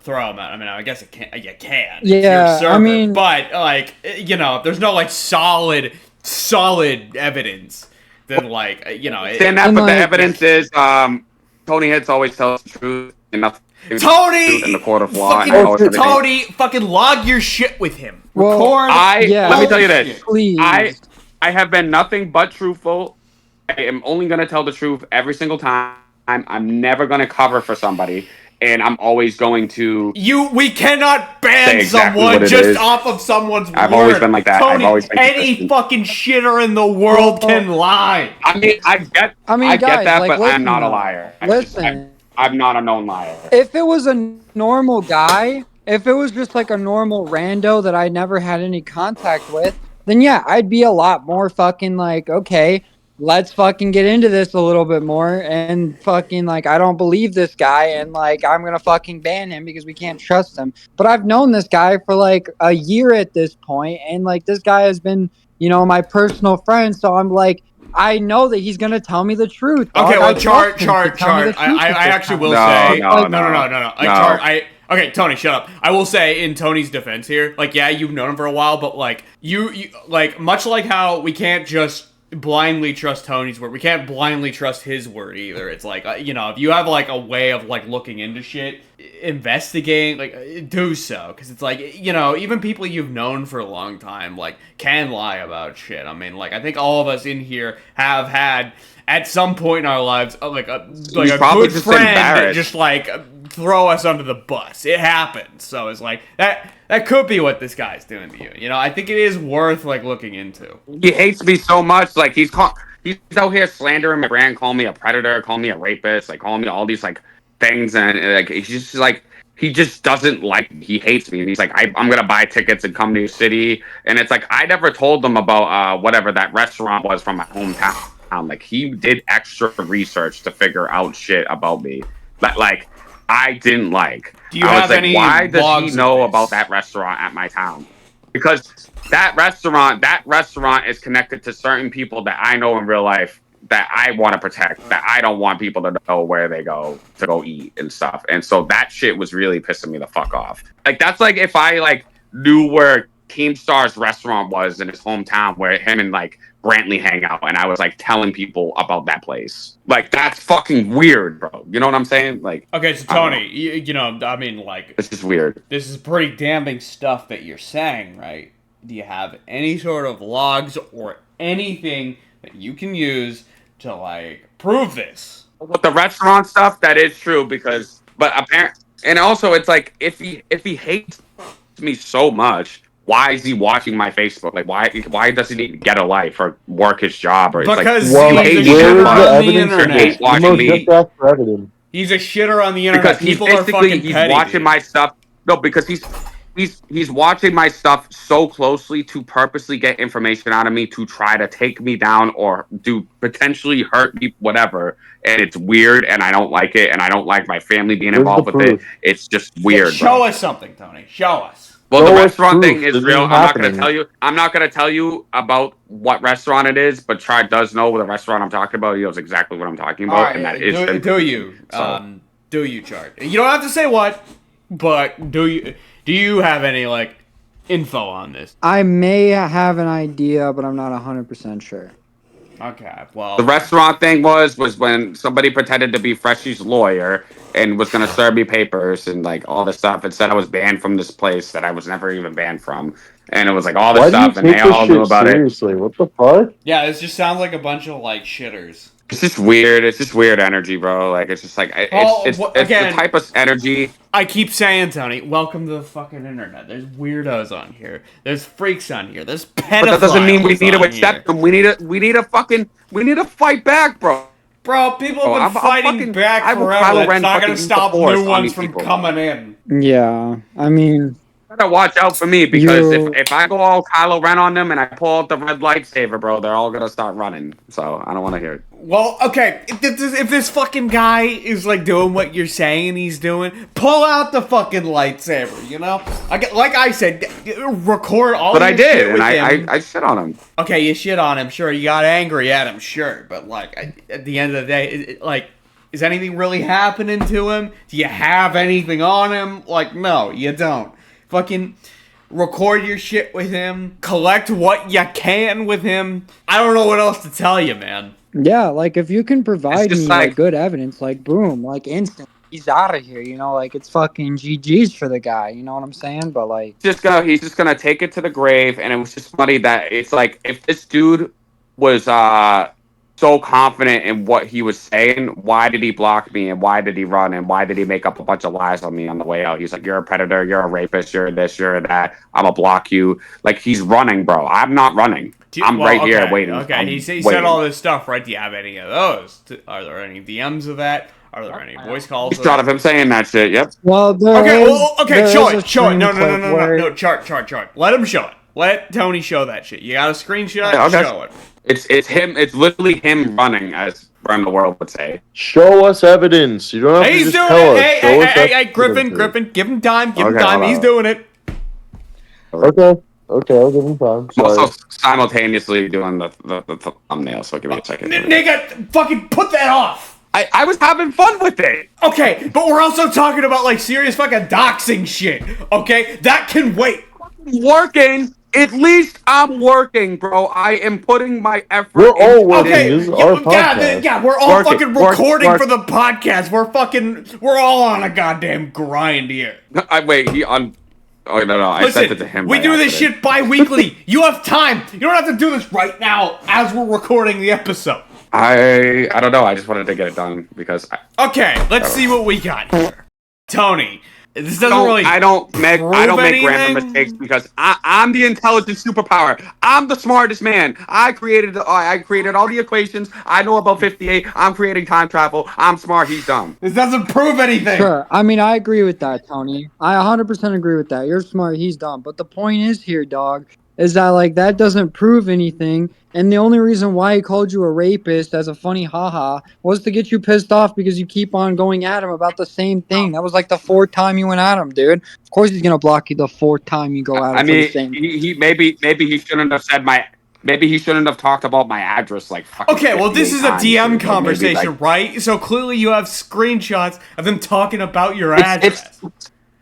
throw him out. I mean, I guess you can. Yeah, it's your server, I mean, but like, you know, if there's no like solid evidence, then like, you know, stand that. But like, the evidence is, Tony Hits always tells the truth and nothing. Tony in the court of law. Tony, fucking log your shit with him. Well, record. Let me tell you this. Please. I have been nothing but truthful. I am only going to tell the truth every single time. I'm never going to cover for somebody. And I'm always going to. We cannot ban someone just off of someone's word. I've always been like that. Tony, I've always been any fucking shitter in the world can lie. I mean, I get guys, that, like, but I'm not a liar. Listen. I'm not a known liar. If it was a normal guy, if it was just like a normal rando that I never had any contact with, then yeah, I'd be a lot more fucking like, okay, let's fucking get into this a little bit more, and fucking like, I don't believe this guy, and like, I'm gonna fucking ban him because we can't trust him. But I've known this guy for like a year at this point, and like, this guy has been, you know, my personal friend, so I'm like, I know that he's gonna tell me the truth. Okay, well, chart. I actually will say, no. Okay, Tony, shut up. I will say, in Tony's defense here, like, yeah, you've known him for a while, but like, you like, much like how we can't just blindly trust Tony's word, we can't blindly trust his word either. It's like, you know, if you have like a way of like looking into shit, investigate, like, do so, because it's like, you know, even people you've known for a long time like can lie about shit. I mean, like, I think all of us in here have had at some point in our lives like a good friend that just like throw us under the bus. It happens. So it's like that could be what this guy's doing to you. You know, I think it is worth like looking into. He hates me so much. Like he's out here slandering my brand, calling me a predator, calling me a rapist, like calling me all these like things, and like he's just like he just doesn't like me. He hates me, and he's like I'm gonna buy tickets and come to your city, and it's like I never told him about whatever that restaurant was from my hometown. Like he did extra research to figure out shit about me that like I didn't like. Do you I have was like, any why does logs he of know this? about that restaurant at my town? Because that restaurant is connected to certain people that I know in real life that I want to protect, that I don't want people to know where they go to go eat and stuff. And so that shit was really pissing me the fuck off. Like that's like if I like knew where Keemstar's restaurant was in his hometown where him and like Brantley hang out, and I was like telling people about that place. Like that's fucking weird, bro. You know what I'm saying? Like Okay, so Tony, you know, I mean, like it's just weird. This is pretty damning stuff that you're saying, right? Do you have any sort of logs or anything that you can use to like prove this? With the restaurant stuff, that is true but apparently, and also it's like if he hates me so much, why is he watching my Facebook? Like why doesn't he get a life or work his job or Because it's like he's a he shitter hates on the internet. internet. Watching me He's a shitter on the internet. because People are fucking he's petty, watching dude. my stuff. No, because he's watching my stuff so closely to purposely get information out of me to try to take me down or do potentially hurt me, whatever. And it's weird, and I don't like it, and I don't like my family being involved with it. It's just weird. Show us something, Tony. Show us. Well, the restaurant thing is real. I'm not going to tell you. I'm not going to tell you about what restaurant it is, but Chad does know the restaurant I'm talking about. He knows exactly what I'm talking about, and that is. Do you, Chart? You don't have to say what, but do you have any like info on this? I may have an idea, but I'm not 100% sure. Okay, well, the restaurant thing was when somebody pretended to be Freshie's lawyer and was going to serve me papers and like all this stuff and said I was banned from this place that I was never even banned from, and it was like all this stuff, and they all knew about seriously? What the fuck? Yeah, this just sounds like a bunch of like shitters. It's just weird. It's just weird energy, bro. Like it's just like it's the type of energy. I keep saying, Tony, welcome to the fucking internet. There's weirdos on here. There's freaks on here. There's pedophiles. But that doesn't mean we need to accept them. We need to fight back, bro. Bro, people have been fighting back forever. That's not gonna stop new ones from coming in. Yeah, I mean, gotta watch out for me because if I go all Kylo Ren on them and I pull out the red lightsaber, bro, they're all gonna start running. So I don't want to hear it. Well, okay, if this fucking guy is like doing what you're saying he's doing, pull out the fucking lightsaber. You know, like I said, record all. But I did, shit with and I shit on him. Okay, you shit on him, sure. You got angry at him, sure. But like at the end of the day, like. Is anything really happening to him? Do you have anything on him? Like, no, you don't. Fucking record your shit with him. Collect what you can with him. I don't know what else to tell you, man. Yeah, like, if you can provide me, like good evidence, like, boom, like, instant. He's out of here, you know? Like, it's fucking GG's for the guy, you know what I'm saying? But, like... He's just gonna take it to the grave, and it was just funny that it's like, if this dude was, so confident in what he was saying, why did he block me and why did he run and why did he make up a bunch of lies on me on the way out? He's like, you're a predator, you're a rapist, you're this, you're that, I'm gonna block you. Like, he's running, bro. I'm not running. I'm right here waiting. Okay, he said all this stuff, right? Do you have any of those? Are there any DMs of that? Are there any voice calls? Shot of him saying that shit, yep. Well, show it. No, chart. Let him show it. Let Tony show that shit. You got a screenshot? Yeah, okay. Show it. It's him. It's literally him running, as Run the World would say. Show us evidence. You don't have to just tell us. Hey, Griffin, give him time. Give him time. He's doing it. Okay, I'll give him time. I'm also simultaneously doing the thumbnail, so give me a second. Nigga, fucking put that off. I was having fun with it. Okay, but we're also talking about like serious fucking doxing shit. Okay, that can wait. Working. At least I'm working, bro. I am putting my effort. We're all working. Okay, this is our podcast. We're all fucking recording for the podcast. We're all on a goddamn grind here. Oh, no, I sent it to him. We do this shit bi-weekly. You have time. You don't have to do this right now as we're recording the episode. I don't know. I just wanted to get it done because... Okay, let's see what we got here. Tony, this doesn't really. I don't make anything? random mistakes because I'm the intelligent superpower. I'm the smartest man. I created all the equations. I know about 58. I'm creating time travel. I'm smart. He's dumb. This doesn't prove anything. Sure. I mean, I agree with that, Tony. I 100% agree with that. You're smart. He's dumb. But the point is here, dog, is that, like, that doesn't prove anything. And the only reason why he called you a rapist as a funny haha was to get you pissed off because you keep on going at him about the same thing. That was like the fourth time you went at him, dude. Of course he's going to block you the fourth time you go at him I for the mean, same he maybe he shouldn't have said my. Maybe he shouldn't have talked about my address like fucking. Okay, well, this is a 58 DM times, dude. conversation, Maybe, like, right? So clearly you have screenshots of them talking about your address.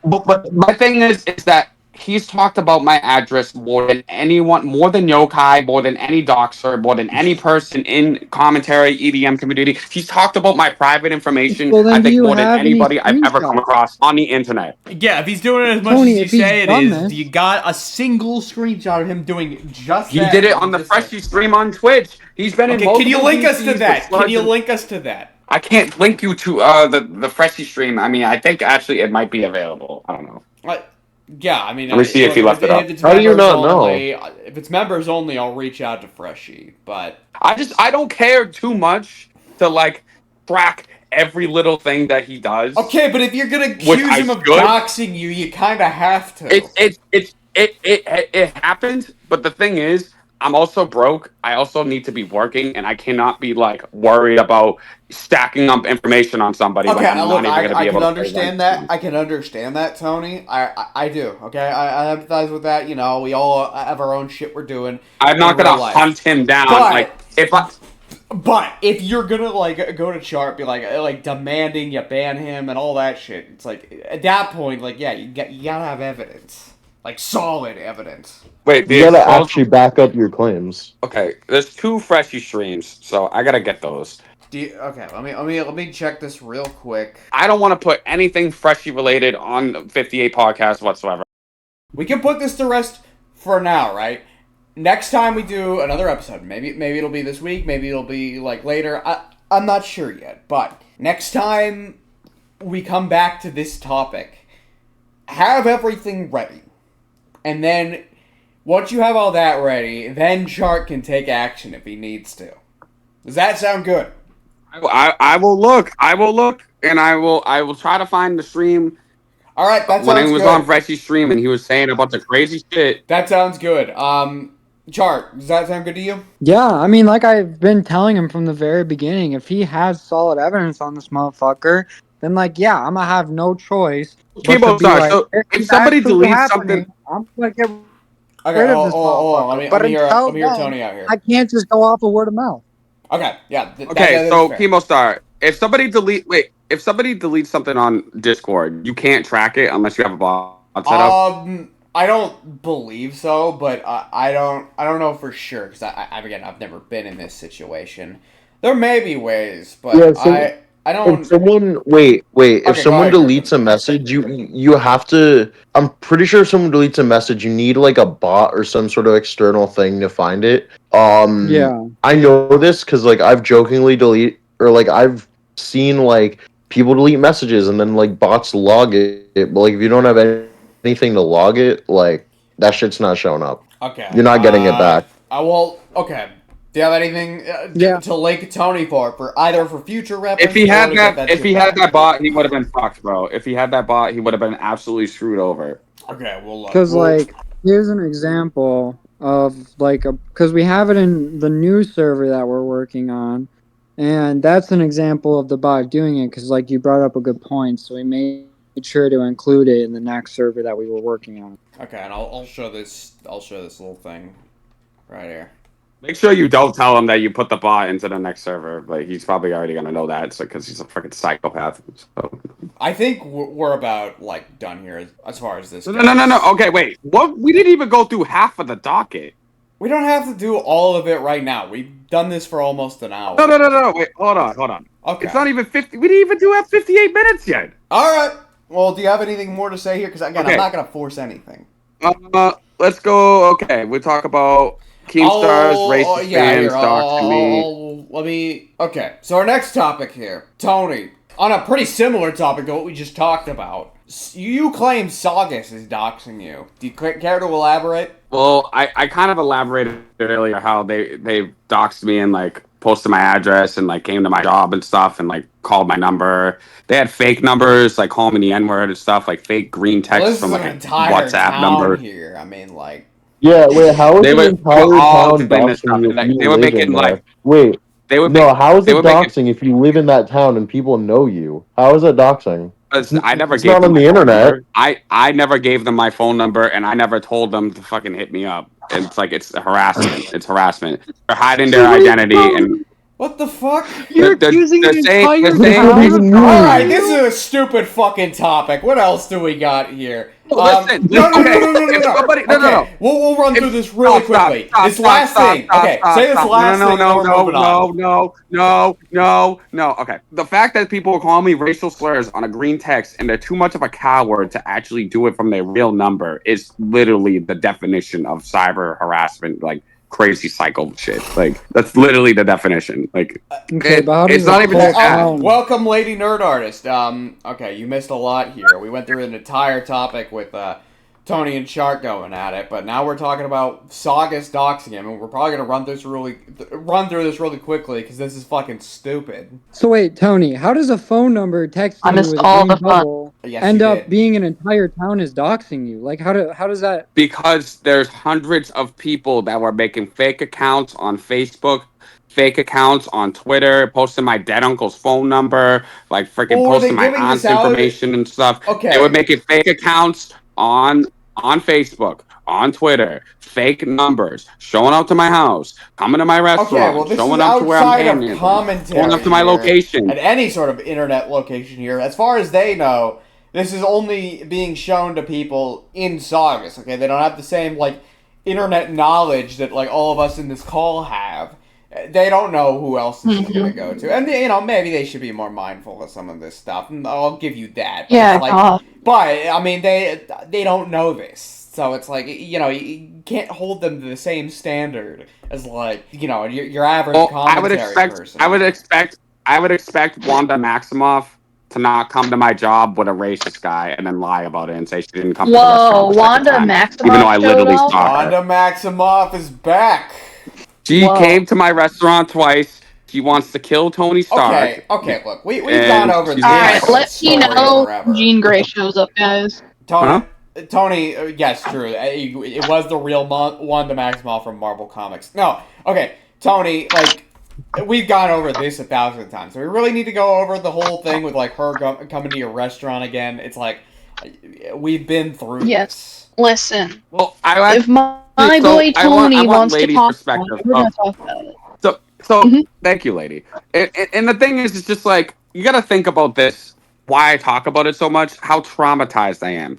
But my thing is that he's talked about my address more than anyone, more than Yokai, more than any doxer, more than any person in commentary EDM community. He's talked about my private information. Well, then I do think you more than have any anybody I've ever come screenshots? across on the internet. Yeah, if he's doing it as much Tony, as you if he's say it done is, this- do you got a single screenshot of him doing just He that? did it on the Freshie stream on Twitch. He's been in Okay, multiple can you link us to DCs that? with Can you Sludge and- link us to that? I can't link you to the Freshie stream. I mean, I think actually it might be available. I don't know. Yeah, I mean, Let me see if he left it up. it's How do you members not know? only, if it's members only, I'll reach out to Freshie. But I don't care too much to like track every little thing that he does. okay, but if you're gonna Which accuse I him of should. doxing you, you kind of have to. It happened, but the thing is, I'm also broke. I also need to be working, and I cannot be like worried about stacking up information on somebody when I'm not even going to be able to understand that. I can understand that, Tony. I do. Okay, I empathize with that. You know, we all have our own shit we're doing. I'm not going to hunt him down. But- like if I. But if you're gonna like go to chart, be like demanding you ban him and all that shit, it's like at that point, like yeah, you gotta have evidence, like solid evidence. Wait, You gotta actually back up your claims. Okay, there's 2 Freshie streams, so I gotta get those. Okay, let me check this real quick. I don't want to put anything Freshie related on 58 podcast whatsoever. We can put this to rest for now, right? Next time we do another episode, maybe it'll be this week, maybe it'll be like later. I'm not sure yet, but next time we come back to this topic, have everything ready, and then once you have all that ready, then Chart can take action if he needs to. Does that sound good? I will look. And I will try to find the stream. All right, that sounds When he was good. on Freshie's stream and he was saying a bunch of crazy shit. That sounds good. Chart, does that sound good to you? Yeah, I mean, like I've been telling him from the very beginning, if he has solid evidence on this motherfucker, then like, yeah, I'm gonna have no choice. but to be Keemstar, like, so if it's somebody actually deletes happening, something, I'm gonna get Okay, rid of this hold on. motherfucker. But Let me until hear then, Tony out here. I can't just go off of word of mouth. Okay, yeah. okay, so fair. Keemstar, if somebody deletes something on Discord, you can't track it unless you have a bot set up. I don't believe so, but I don't know for sure because I've never been in this situation. There may be ways, but Yeah, so I don't. If someone wait, if Okay, someone go ahead, deletes a message, you have to. I'm pretty sure if someone deletes a message, you need like a bot or some sort of external thing to find it. Yeah. I know this because like I've jokingly I've seen like people delete messages and then like bots log it. But like if you don't have anything to log it, like that shit's not showing up. Okay, You're not getting it back. Okay. Do you have anything to link Tony for either for future reference? If he had or to get that, if to he your had back? that bot, he would have been fucked, bro. If he had that bot, he would have been absolutely screwed over. Okay, well, Because, like, here's an example of, like, because we have it in the new server that we're working on, and that's an example of the bot doing it, because, like, you brought up a good point, so we made sure to include it in the next server that we were working on. Okay, and I'll show this. I'll show this little thing right here. Make sure you don't tell him that you put the bot into the next server, but he's probably already gonna know that, because he's a freaking psychopath. So. I think we're about like done here as far as this. No, goes. no. Okay, wait. What? We didn't even go through half of the docket. We don't have to do all of it right now. We've done this for almost an hour. No. Wait, hold on. Okay. It's not even 50. We didn't even do have 58 minutes yet. All right. Well, do you have anything more to say here? Because again, Okay. I'm not gonna force anything. Let's go. Okay, we talk about Keemstar's racist fans doxing me. Let me. Okay, so our next topic here, Tony. On a pretty similar topic to what we just talked about, you claim Saugus is doxing you. Do you care to elaborate? Well, I kind of elaborated earlier how they doxed me and like posted my address and like came to my job and stuff and like called my number. They had fake numbers, like calling me the N-word and stuff, like fake green text This from is like an a entire WhatsApp town number. here. I mean, like... Yeah, wait, how is They the were entire all town explaining this stuff. doxing you And if you they were live making in there? like Wait, they would no, make how is they it would make it. doxing if you live in that town and people know you? How is that doxing? I never It's gave not them on my the phone internet. number. I never gave them my phone number, and I never told them to fucking hit me up. It's like it's harassment. It's harassment. They're hiding their So wait, identity, and What the fuck? you're accusing an entire What does that town even of mean? Alright, doxing this you? is a stupid fucking topic. What else do we got here? Listen, No, okay, no. if somebody, no, Okay, we'll run through this really quickly. This last thing. Okay, say this last thing and then we're moving on. no. Okay, the fact that people call me racial slurs on a green text and they're too much of a coward to actually do it from their real number is literally the definition of cyber harassment, like crazy psycho shit. Like that's literally the definition. Like Okay, but how it's does not a even whole that bad. town? Welcome, Lady Nerd Artist. Okay, you missed a lot here. We went through an entire topic with Tony and Shark going at it, but now we're talking about Saugus doxing him, and we're probably gonna run through this really quickly because this is fucking stupid. So wait, Tony, how does a phone number texting I you missed with a all green the fun. bubble Yes, end you up did. being an entire town is doxing you? Like how does that? Because there's hundreds of people that were making fake accounts on Facebook, fake accounts on Twitter, posting my dead uncle's phone number, like freaking Well, were they posting my giving this aunt's out? information and stuff. Okay. They were making fake accounts on Facebook, on Twitter, fake numbers, showing up to my house, coming to my restaurant, Okay, well, this showing is up to where I'm outside of panhandling, commentary going up to my here, location. at any sort of internet location here. As far as they know, this is only being shown to people in Saugus, okay? They don't have the same, like, internet knowledge that, like, all of us in this call have. They don't know who else this is going to go to. And, you know, maybe they should be more mindful of some of this stuff. And I'll give you that. But Yeah, it's like, God. but, I mean, they don't know this. So it's like, you know, you can't hold them to the same standard as, like, you know, your average Well, commentary person. I would expect Wanda Maximoff to not come to my job with a racist guy and then lie about it and say she didn't come to the Whoa, restaurant the Wanda second time, Maximoff even though I literally showed up? saw her. Wanda Maximoff is back. She Whoa. came to my restaurant twice. She wants to kill Tony Stark. Okay, look, we've And gone over she's this. gonna- Alright, let me story know forever. Jean Grey shows up, guys. Tony, yes, true. It was the real Wanda Maximoff from Marvel Comics. No, okay, Tony, like, we've gone over this 1,000 times. So we really need to go over the whole thing with, like, her coming to your restaurant again. It's like, we've been through Yes. this. Listen, Well, if my so boy I want Tony wants to lady talk about perspective it, we're going of- to talk about it. So Mhm. thank you, lady. And the thing is, it's just like you got to think about this. Why I talk about it so much? How traumatized I am.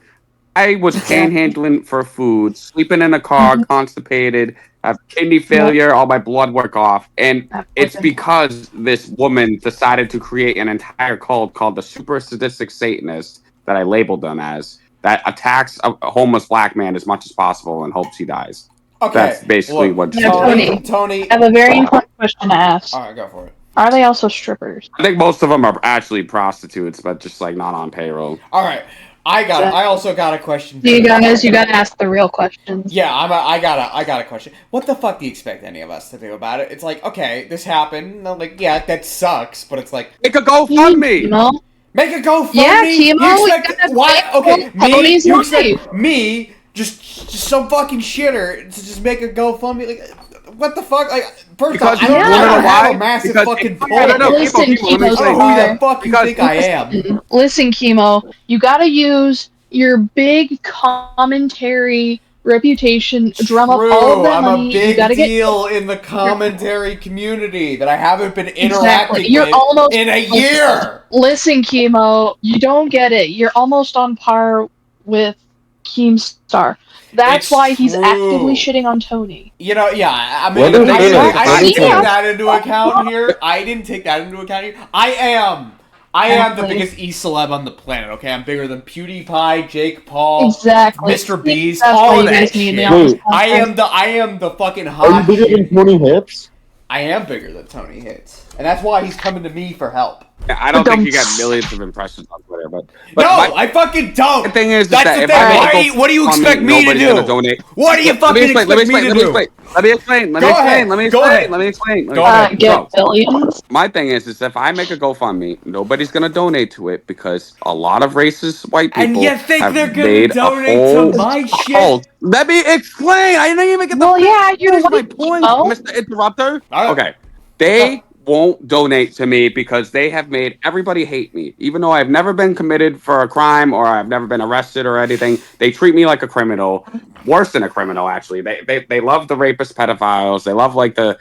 I was panhandling for food, sleeping in a car, constipated, have kidney failure, all my blood work off, and it's because this woman decided to create an entire cult called the Super Sadistic Satanists that I labeled them as that attacks a homeless black man as much as possible and hopes he dies. Okay, That's basically look, what. Tony. I have a very important question to ask. Alright, go for it. Are they also strippers? I think most of them are actually prostitutes, but just like not on payroll. Alright, I also got a question. You guys, you gotta ask the real questions. Yeah, I got a question. What the fuck do you expect any of us to do about it? It's like, okay, this happened. And I'm like, yeah, that sucks, but it's like, Make a GoFundMe. You know? make a GoFundMe. Yeah, Kimo, You we expect gotta why? pay Okay, for me. Tony's You life. expect me just some fucking shitter to just make a GoFundMe? Like, what the fuck? Like, first off, I don't you know wanna know have why? a massive Because- fucking No, phone. no, Listen, Kimo, let me Kimo, I don't know who explain. the fuck you Because- think I am. Listen, Chemo, you gotta use your big commentary reputation, drum up all of that I'm money. a big you gotta deal in the commentary community that I haven't been interacting Exactly. You're with almost in a year. Listen, Chemo, you don't get it. You're almost on par with Keemstar. That's It's why he's true. actively shitting on Tony. You know, yeah, I mean, What is I this? didn't take Yeah. that into account here. I didn't take that into account here. I am the Exactly. biggest e-celeb on the planet, okay? I'm bigger than PewDiePie, Jake Paul, Exactly. Mr. Beast, That's all why of you that guys need me shit. on this Wait. I podcast. am the fucking Are you hot bigger shit. than Tony Hits? I am bigger than Tony Hits. and that's why he's coming to me for help. I don't think you got millions of impressions on Twitter, but No, my I fucking don't. the thing is That's that the if thing. I make What do you expect me to nobody's do? gonna donate. What do you fucking expect me to do? Let me explain. Go ahead. Go ahead. Get billions. My thing is if I make a GoFundMe, nobody's gonna donate to it because a lot of racist white people And you think have they're gonna made donate a whole to my shit? cult. Let me explain. I didn't even get the Well, yeah, you're finish my white, point, Mo. Mr. Interrupter. All right. Okay, they won't donate to me because they have made everybody hate me. Even though I've never been committed for a crime or I've never been arrested or anything, they treat me like a criminal. Worse than a criminal, actually. They love the rapist pedophiles. They love like the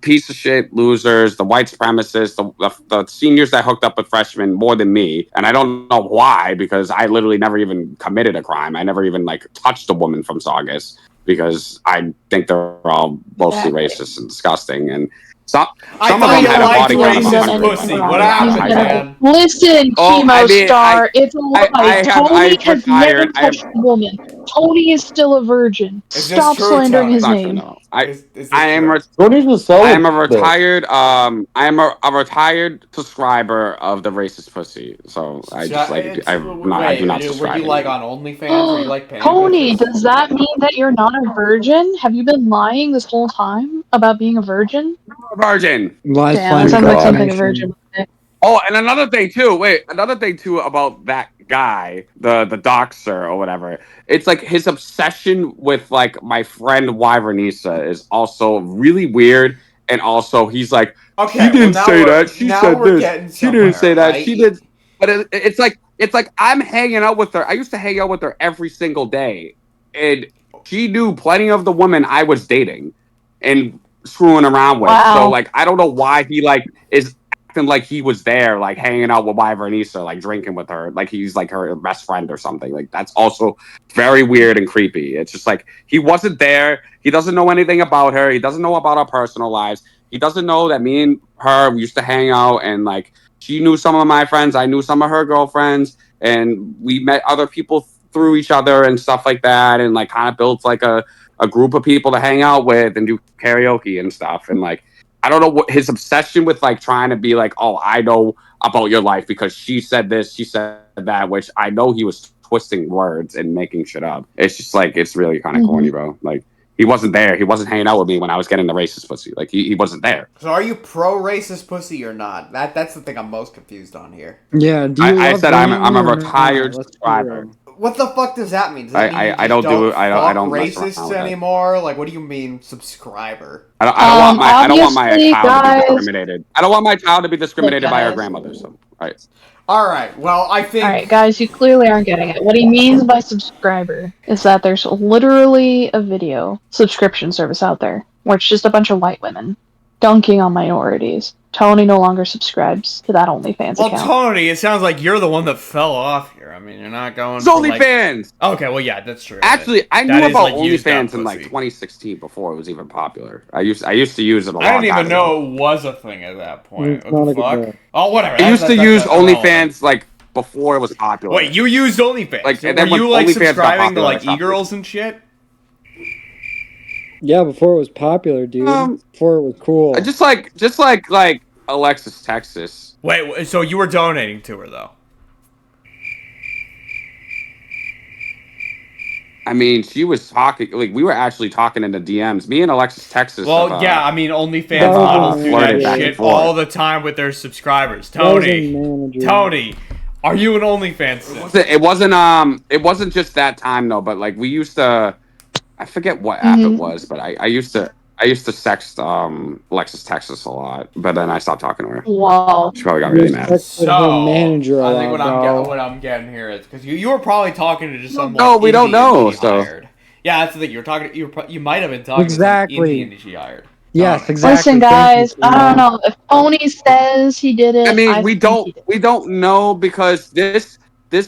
piece of shit losers, the white supremacists, the seniors that hooked up with freshmen more than me. And I don't know why, because I literally never even committed a crime. I never even like touched a woman from Saugus because I think they're all mostly racist and disgusting. And some I of thought them you had a liked body count of racist 100. pussy. What happened, man? Listen, Oh, I mean, Keemstar, it's a lie. Tony I've has never retired. touched a woman. Tony is still a virgin. Is this Stop true, slandering Tony? his It's not true, name. no. Is this I am true? Tony's a celibate. I am a retired a retired subscriber of the racist pussy. So I just like I do not Were subscribe you like anymore. on OnlyFans or you like paying Tony, bitches? does that mean that you're not a virgin? Have you been lying this whole time about being a virgin? Virgin. Lies, Damn, that slander, sounds like God. something a defamation. virgin would say. Oh, and another thing too. Wait, another thing too about that guy, the doxer or whatever. It's like his obsession with like my friend Wyvernisa is also really weird. And also, he's like, Okay, she didn't well, say that. She said we're this. getting She didn't say somewhere, that. right? She did. But it's like I'm hanging out with her. I used to hang out with her every single day, and she knew plenty of the women I was dating and screwing around with. Wow. So like, I don't know why he like is acting like he was there, like hanging out with Wyvernisa, like drinking with her, like he's like her best friend or something. Like that's also very weird and creepy. It's just like he wasn't there. He doesn't know anything about her. He doesn't know about our personal lives. He doesn't know that me and her we used to hang out and like she knew some of my friends. I knew some of her girlfriends, and we met other people through each other and stuff like that, and like kind of built like a group of people to hang out with and do karaoke and stuff. And like I don't know what his obsession with like trying to be like, oh, I know about your life because she said this, she said that, which I know he was twisting words and making shit up. It's just like it's really kind of corny, bro. Like he wasn't there. He wasn't hanging out with me when I was getting the racist pussy. Like he wasn't there. So are you pro racist pussy or not? That's the thing I'm most confused on here. Yeah, do you I love said I'm a Brandon or retired not? Let's be subscriber. real. What the fuck does that mean? Does it mean you just I don't do I fuck don't mess around racists with that. anymore? Like, what do you mean subscriber? I don't want my Obviously, child to guys- be discriminated. I don't want my child to be discriminated by her guys. grandmother. So, all right. All right. Well, I think. Alright, guys, you clearly aren't getting it. What he means by subscriber is that there's literally a video subscription service out there where it's just a bunch of white women dunking on minorities. Tony no longer subscribes to that OnlyFans Well, account. Tony, it sounds like you're the one that fell off here. I mean, you're not going. It's for, like- OnlyFans. Okay, well, yeah, that's true. Actually, I That knew is, about like, used up OnlyFans in like pussy. 2016 before it was even popular. I used to use it a lot. I didn't even know it was a thing at that point. It's What not the a good fuck? deal. Oh, whatever. I used to use that's irrelevant. OnlyFans like before it was popular. Wait, you used OnlyFans? Like, So and then were when you like OnlyFans got subscribing to popular, I like stopped e-girls and shit? Yeah, before it was popular, dude. Before it was cool. just like Alexis Texas. Wait, so you were donating to her though? I mean, she was talking like we were actually talking in the DMs. Me and Alexis Texas. Well, yeah, I mean, OnlyFans That was models a do flirted that back shit and forth. all the time with their subscribers. That was a Tony, manager. Tony, are you an OnlyFans simp? It wasn't just that time though. But like we used to, I forget what app it was, but I used to sext Alexis Texas a lot. But then I stopped talking to her. Wow. She probably got really mad. Texted her manager a I think lot, what I'm getting here is because you were probably talking to just some No, we don't Indian know, she so- hired. Yeah, that's the thing. You might have been talking Exactly. to some Indian she hired. Yes, Tony. exactly. Listen, guys, I don't know. If Tony says he did it, I mean, we think he did. don't know because this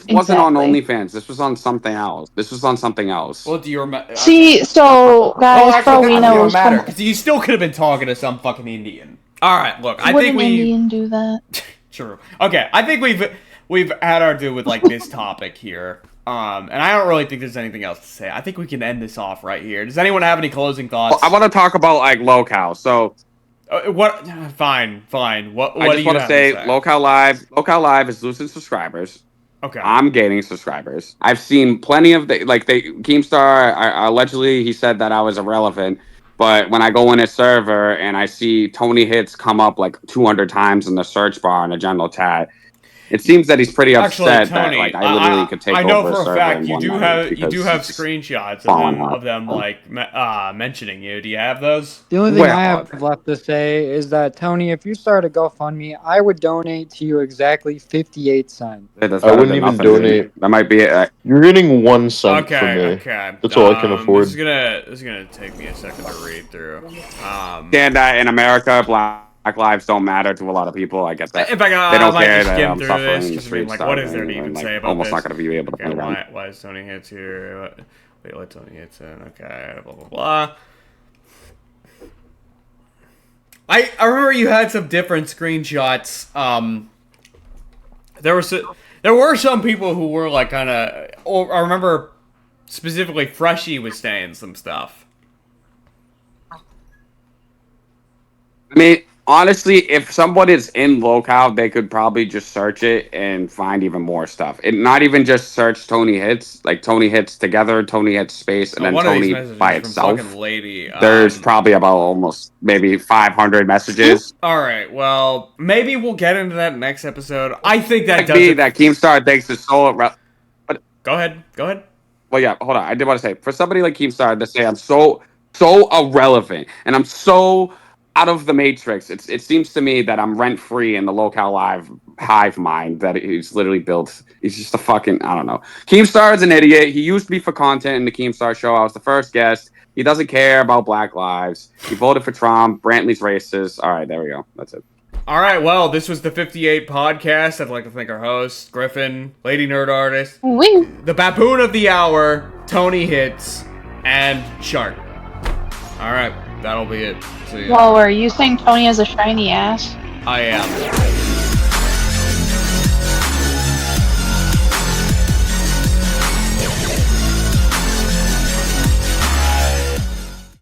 wasn't on Exactly. OnlyFans. This was on something else. Well, do you remember? See, so, guys, actually, probably that know doesn't was matter from- because you still could have been talking to some fucking Indian. All right, look, I Would think an we. Indian do that? True. Okay, I think we've had our do with like this topic here. And I don't really think there's anything else to say. I think we can end this off right here. Does anyone have any closing thoughts? I want to talk about like locale. So What? Fine. What I do just you want to have say, to say? Local Live is losing subscribers. Okay. I'm gaining subscribers. I've seen plenty of Keemstar. Allegedly, he said that I was irrelevant. But when I go in his server and I see Tony Hits come up like 200 times in the search bar in a general tab, it seems that he's pretty Actually, upset that like Tony, I literally could I take know over a for a server fact in you one do night have because he's just screenshots falling of them off. like mentioning you. Do you have those? The only thing Well, I have left to say is that, Tony, if you start a GoFundMe, I would donate to you exactly 58 cents. that's I better wouldn't than even nothing, dude. donate. That might be it. You're getting 1 cent from Okay. me. That's all I can afford. This is gonna take me a second to read through. Understand that in America, Black lives don't matter to a lot of people. I get that. In fact, They I don't might care just that skim I'm through suffering this in the because I mean, streets, like, what is there to starving, even and say like about almost this? not going to be able to Okay, play around. why is Tony Hits here? Wait, what Tony Hits in? Okay, blah blah blah. I remember you had some different screenshots. There were some people who were like kind of. I remember specifically Freshie was saying some stuff. I mean, honestly, if someone is in locale, they could probably just search it and find even more stuff. And not even just search Tony Hits, like Tony Hits together, Tony Hits space, and So then one of these Tony messages by from fucking itself. lady. There's probably about almost maybe 500 messages. All right. Well, maybe we'll get into that next episode. I think that Like does me, it. that Keemstar thinks is so. Go ahead. Well, yeah, hold on. I did want to say, for somebody like Keemstar to say I'm so irrelevant and I'm so out of the matrix, it seems to me that I'm rent free in the locale live hive mind that he's literally built. He's just a fucking, I don't know. Keemstar is an idiot. He used me for content in the Keemstar show. I was the first guest. He doesn't care about Black lives. He voted for Trump. Brantley's racist. All right, there we go. That's it. All right. Well, this was the 58 podcast. I'd like to thank our hosts, Griffin, Lady Nerd Artist, Wee. the Baboon of the Hour, Tony Hits, and Shark. All right. That'll be it. See ya. Whoa, are you saying Tony has a shiny ass? I am.